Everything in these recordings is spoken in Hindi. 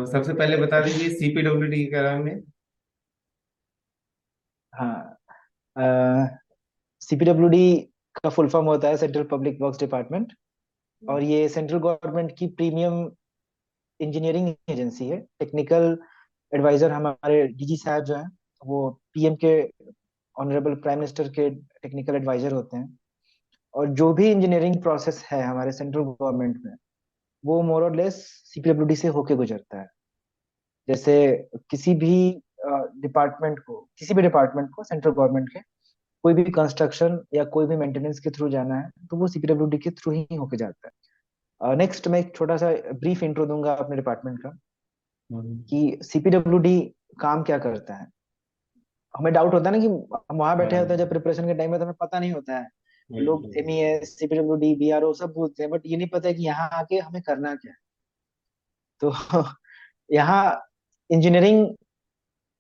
सबसे पहले बता दीजिए सीपीडब्ल्यूडी के बारे में। हाँ। सीपीडब्ल्यूडी का फुल फॉर्म होता है सेंट्रल पब्लिक वर्क्स डिपार्टमेंट। और ये सेंट्रल गवर्नमेंट की प्रीमियम इंजीनियरिंग एजेंसी है। टेक्निकल एडवाइजर हमारे डीजी साहब जो हैं, वो पीएम के, ऑनरेबल प्राइम मिनिस्टर के टेक्निकल एडवाइजर होते हैं। और जो भी इंजीनियरिंग प्रोसेस है हमारे सेंट्रल गवर्नमेंट में, वो मोर और लेस सीपीडब्ल्यूडी से होके गुजरता है। जैसे किसी भी डिपार्टमेंट को सेंट्रल गवर्नमेंट के कोई भी कंस्ट्रक्शन या कोई भी मेंटेनेंस के थ्रू जाना है, तो वो सीपीडब्ल्यूडी के थ्रू ही होके जाता है। नेक्स्ट मैं एक छोटा सा ब्रीफ इंट्रो दूंगा अपने डिपार्टमेंट का, हम्म। कि सीपीडब्ल्यूडी काम क्या करता है। हमें डाउट होता है ना कि हम वहां बैठे होते हैं जब हाँ, प्रिपरेशन के टाइम में, तो हमें पता नहीं होता है। लोग बिल्कुल। एमईएस, सीपीडब्ल्यूडी, बीआरओ सब बोलते हैं, बट ये नहीं पता है कि यहाँ आके हमें करना क्या है। तो यहाँ इंजीनियरिंग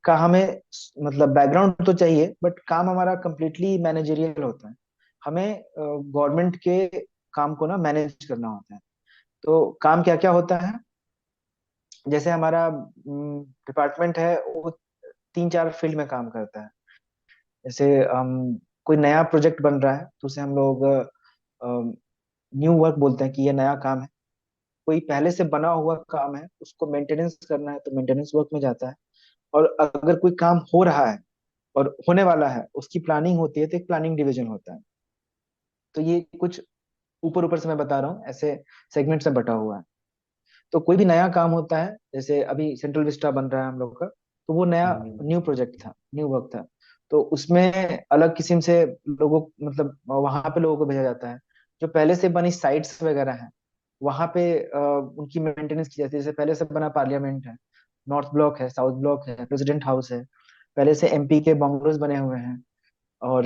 का हमें मतलब बैकग्राउंड तो चाहिए, बट काम हमारा कंप्लीटली मैनेजरियल होता है। हमें गवर्नमेंट के काम को ना मैनेज करना होता है। तो काम क्या क्या होता है, जैसे हमारा डिपार्टमेंट है, वो तीन चार फील्ड में काम करता है। जैसे हम कोई नया प्रोजेक्ट बन रहा है, तो उसे हम लोग न्यू वर्क बोलते हैं, कि ये नया काम है। कोई पहले से बना हुआ काम है, उसको मेंटेनेंस करना है, तो मेंटेनेंस वर्क में जाता है। और अगर कोई काम हो रहा है और होने वाला है, उसकी प्लानिंग होती है, तो एक प्लानिंग डिवीजन होता है। तो ये कुछ ऊपर ऊपर से मैं बता रहा हूँ, ऐसे सेगमेंट में बटा हुआ है। तो कोई भी नया काम होता है, जैसे अभी सेंट्रल विस्टा बन रहा है हम लोग का, तो वो नया हम्म। न्यू प्रोजेक्ट था, न्यू वर्क था। तो उसमें अलग किस्म से लोगों, मतलब वहां पे लोगों को भेजा जाता है। जो पहले से बनी साइट्स वगैरह हैं, वहां पे उनकी मेंटेनेंस की जाती है। जैसे पहले से बना पार्लियामेंट है, नॉर्थ ब्लॉक है, साउथ ब्लॉक है, प्रेसिडेंट हाउस है, पहले से एमपी के बंगलोज बने हुए हैं। और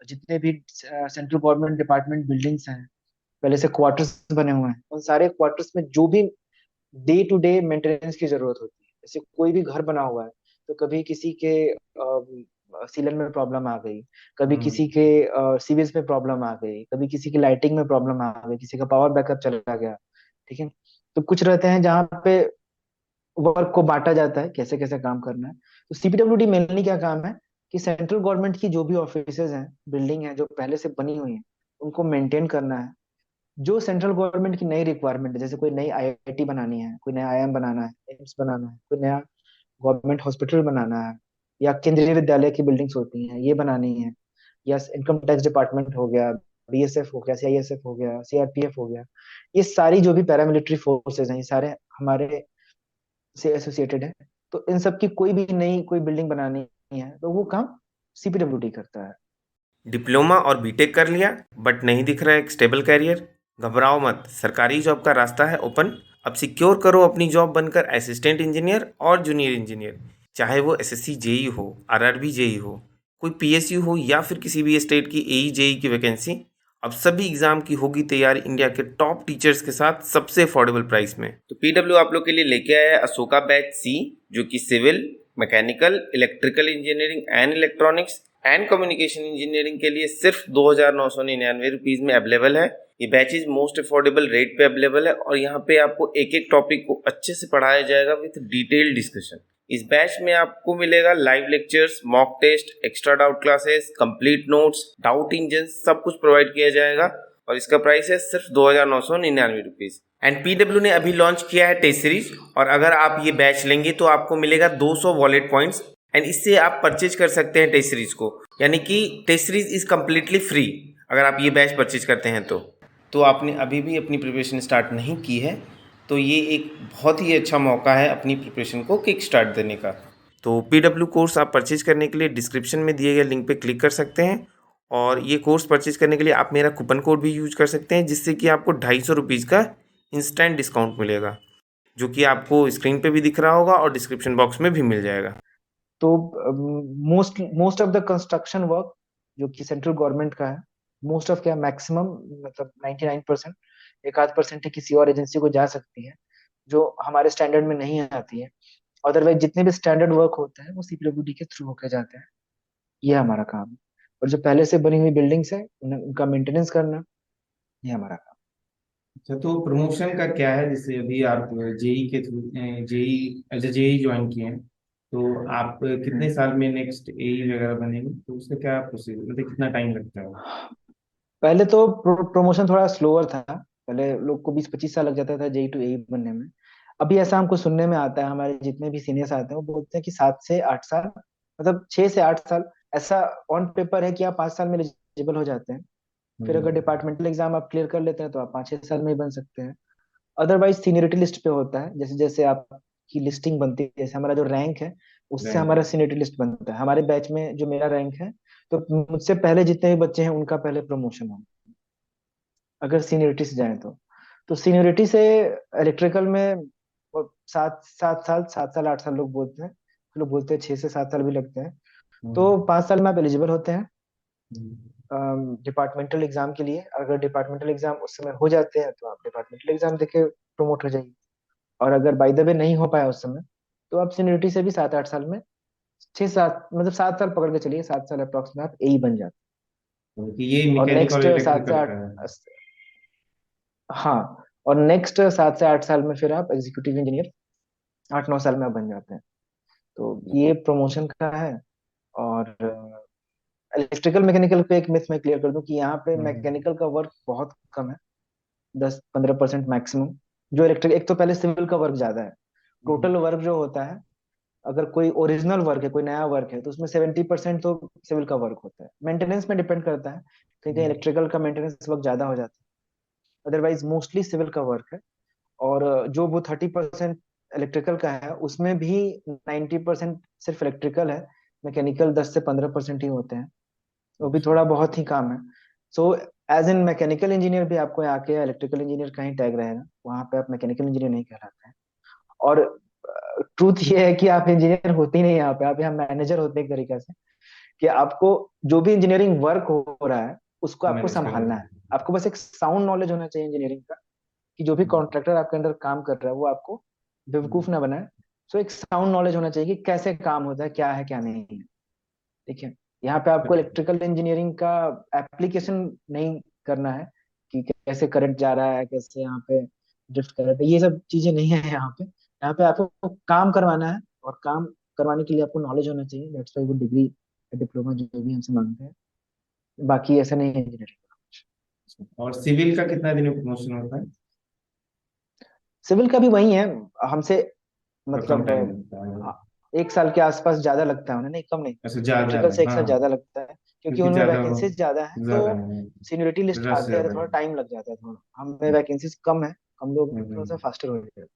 जितने भी सेंट्रल गवर्नमेंट डिपार्टमेंट बिल्डिंग्स हैं, पहले से क्वार्टर्स बने हुए हैं। उन सारे क्वार्टर्स में जो भी डे टू डे मेंटेनेंस की जरूरत होती है, जैसे कोई भी घर बना हुआ है, तो कभी किसी के सीलन में प्रॉब्लम आ गई, कभी हम्म। किसी के सीवेज में प्रॉब्लम आ गई, कभी किसी की लाइटिंग में प्रॉब्लम आ गई, किसी का पावर बैकअप चला गया। ठीक है। तो कुछ रहते हैं जहाँ पे वर्क को बांटा जाता है, कैसे कैसे काम करना है। तो सीपीडब्ल्यूडी मेनली क्या काम है, कि सेंट्रल गवर्नमेंट की जो भी ऑफिसेज हैं, बिल्डिंग है जो पहले से बनी हुई है, उनको मेंटेन करना है। जो सेंट्रल गवर्नमेंट की नई रिक्वायरमेंट है, जैसे कोई नई आईआईटी बनानी है, कोई नया आईआईएम बनाना है, एम्स बनाना है, कोई नया गवर्नमेंट हॉस्पिटल बनाना है, या केंद्रीय विद्यालय की बिल्डिंग्स होती हैं ये बनानी है, या इनकम टैक्स डिपार्टमेंट हो गया, बीएसएफ हो गया, सीआईएसएफ हो गया, सीआरपीएफ हो गया, ये सारी जो भी पैरामिलिट्री फोर्सेज हैं, ये सारे हमारे से एसोसिएटेड है। तो इन सब की कोई भी नई कोई बिल्डिंग बनानी है, तो वो काम सीपीडब्ल्यूडी करता है। डिप्लोमा और बीटेक कर लिया, बट नहीं दिख रहा है एक स्टेबल कैरियर। घबराओ मत, सरकारी जॉब का रास्ता है ओपन। अब सिक्योर करो अपनी जॉब बनकर असिस्टेंट इंजीनियर और जूनियर इंजीनियर। चाहे वो एसएससी जेई हो, आरआरबी जेई हो, कोई पीएसयू हो, या फिर किसी भी स्टेट की एई जेई की वैकेंसी। अब सभी एग्जाम की होगी तैयारी इंडिया के टॉप टीचर्स के साथ सबसे अफोर्डेबल प्राइस में। तो पीडब्ल्यू आप लोग के लिए लेके आया है अशोका बैच सी, जो कि civil, mechanical, electrical engineering and electronics and communication engineering के लिए सिर्फ 2,999 रुपीज में अवेलेबल है। ये बैचेज मोस्ट अफोर्डेबल रेट पे अवेलेबल है, और यहाँ पे आपको एक एक टॉपिक को अच्छे से पढ़ाया जाएगा विद डिटेल डिस्कशन। इस बैच में आपको मिलेगा live lectures, mock test, extra doubt classes, complete notes, doubt engine, सब कुछ प्रोवाइड किया जाएगा। और इसका प्राइस है सिर्फ 2,999 रुपीज। एंड पीडब्ल्यू ने अभी लॉन्च किया है टेस्ट सीरीज, और अगर आप ये बैच लेंगे तो आपको मिलेगा 200 वॉलेट पॉइंट्स। एंड इससे आप परचेज कर सकते हैं टेस्ट सीरीज को, यानी कि test series is completely free अगर आप ये बैच परचेज करते हैं तो आपने अभी भी अपनी प्रिपरेशन स्टार्ट नहीं की है, तो ये एक बहुत ही अच्छा मौका है अपनी प्रिपरेशन को किक स्टार्ट देने का। तो पीडब्ल्यू कोर्स आप परचेज करने के लिए डिस्क्रिप्शन में दिए गए लिंक पे क्लिक कर सकते हैं। और ये कोर्स परचेज करने के लिए आप मेरा कूपन कोड भी यूज कर सकते हैं, जिससे कि आपको 250 रुपीज़ का इंस्टेंट डिस्काउंट मिलेगा, जो कि आपको स्क्रीन पे भी दिख रहा होगा और डिस्क्रिप्शन बॉक्स में भी मिल जाएगा। तो most most of the construction work जो कि सेंट्रल गवर्नमेंट का है, मोस्ट ऑफ क्या, मैक्सिमम मतलब 99%, एक आध परसेंट है किसी और एजेंसी को जा सकती है, जो हमारे स्टैंडर्ड में नहीं आती है। अदरवाइज जितने भी स्टैंडर्ड वर्क होते हैं, वो सीपीडब्ल्यूडी के थ्रू होके जाते हैं। ये हमारा काम है। और जो पहले से बनी हुई बिल्डिंग्स है, उनका मेंटेनेंस करना, ये हमारा काम अच्छा, तो प्रमोशन का क्या है? जैसे अभी आप जेई के through, JE as a JE join किए हैं, तो आप कितने हम्म। साल में नेक्स्ट एई वगैरह बनेंगे? तो उसका क्या प्रोसीजर, मतलब कितना टाइम लगता है? पहले तो प्रमोशन थोड़ा स्लोअर था। पहले लोग को 20-25 साल लग जाता था जेई टू एई बनने में। अभी ऐसा हमको सुनने में आता है, हमारे जितने भी सीनियर्स आते हैं वो बोलते हैं कि 7 से 8 साल, मतलब 6 से 8 साल, ऐसा ऑन पेपर है कि आप 5 साल में एलिजिबल हो जाते हैं। फिर अगर हम्म। डिपार्टमेंटल एग्जाम आप क्लियर कर लेते हैं तो आप 5-6 साल में ही बन सकते हैं। अदरवाइज सीनियरिटी लिस्ट पे होता है, जैसे जैसे आपकी लिस्टिंग बनती है, जैसे हमारा जो रैंक है उससे रैंक। हमारा सीनियरिटी लिस्ट बनता है। हमारे बैच में जो मेरा रैंक है, तो मुझसे पहले जितने भी बच्चे हैं उनका पहले प्रमोशन हो, अगर सीनियरिटी से जाए तो सीनियरिटी से इलेक्ट्रिकल में वो 7 7 साल 8 साल लोग बोलते हैं, लोग बोलते हैं 6 से 7 साल भी लगते हैं। तो 5 साल में आप एलिजिबल होते हैं डिपार्टमेंटल एग्जाम के लिए। अगर डिपार्टमेंटल एग्जाम उस समय हो जाते हैं तो आप डिपार्टमेंटल एग्जाम देके प्रमोट हो जाइए। और अगर बाय द वे नहीं हो पाया उस समय, तो आप सीनियरिटी से भी 7 8 साल में, 6 7, मतलब 7 साल पकड़ के चलिए, 7 साल अप्रोक्स में आप एई बन जाते क्योंकि ये हैं। और मैकेनिकल नेक्स्ट सात से इलेक्ट्रिकल आठ का है। हाँ, और नेक्स्ट 7 से 8 साल में फिर आप एग्जीक्यूटिव इंजीनियर 8 9 साल में आप बन जाते हैं। तो ये प्रमोशन का है। और इलेक्ट्रिकल मैकेनिकल पे एक मिथ मैं क्लियर कर दूं कि यहाँ पे हम्म। मैकेनिकल का वर्क बहुत कम है, 10-15% मैक्सिमम। जो इलेक्ट्रिक, एक तो पहले सिविल का वर्क ज्यादा है। टोटल वर्क जो होता है, अगर कोई ओरिजिनल वर्क है, कोई नया वर्क है, तो उसमें 70% तो सिविल का वर्क होता है। मेंटेनेंस में डिपेंड करता है, कहीं कहीं इलेक्ट्रिकल का मेंटेनेंस वर्क ज्यादा हो जाता है, अदरवाइज मोस्टली सिविल का वर्क है। और जो वो 30% इलेक्ट्रिकल का है उसमें भी 90% सिर्फ इलेक्ट्रिकल है। मैकेनिकल 10 से 15% ही होते हैं, वो भी थोड़ा बहुत ही काम है। So as an mechanical engineer भी आपको आके इलेक्ट्रिकल इंजीनियर का ही टैग रहेगा, वहां पे आप मैकेनिकल इंजीनियर नहीं कहलाते हैं। और ट्रूथ ये है कि आप इंजीनियर होते ही नहीं यहाँ पे, आप यहाँ मैनेजर होते हैं एक तरीके से। कि आपको जो भी इंजीनियरिंग वर्क हो रहा है उसको आपको मैनेज करना संभालना है। है। आपको बस एक साउंड नॉलेज होना चाहिए इंजीनियरिंग का, कि जो भी कॉन्ट्रैक्टर आपके अंडर काम कर रहा है वो आपको बेवकूफ ना बनाए। सो एक साउंड नॉलेज होना चाहिए कि कैसे काम होता है, क्या है क्या नहीं है। ठीक है, यहाँ पे आपको इलेक्ट्रिकल इंजीनियरिंग का एप्लीकेशन नहीं करना है, कि कैसे करंट जा रहा है, कैसे यहाँ पे ड्रिफ्ट कर रहा है, ये सब चीजें नहीं है यहाँ पे। यहाँ पे आपको काम करवाना है, और काम करवाने के लिए आपको नॉलेज होना चाहिए। दैट्स व्हाई वो डिग्री, डिप्लोमा जो भी हमसे मांगते हैं। बाकी ऐसा नहीं है इंजीनियरिंग। और सिविल का कितना दिन में प्रमोशन होता है? सिविल का भी वही है हमसे, और कम मतलब टाइम लगता है? 1 साल के आसपास ज्यादा लगता है उन्हें, नहीं कम नहीं। ऐसे ज्यादा इलेक्ट्रिकल है, से एक हाँ। साल ज्यादा लगता है, क्योंकि क्योंकि उनमें ज्यादा वैकेंसीज ज्यादा है, तो ज्यादा है, सीनियरिटी लिस्ट रस आते आते ज्यादा है। थोड़ा टाइम लग जाता है। थोड़ा हमें वैकेंसीज कम है, हम लोग थोड़ा सा फास्टर हो जाते हैं।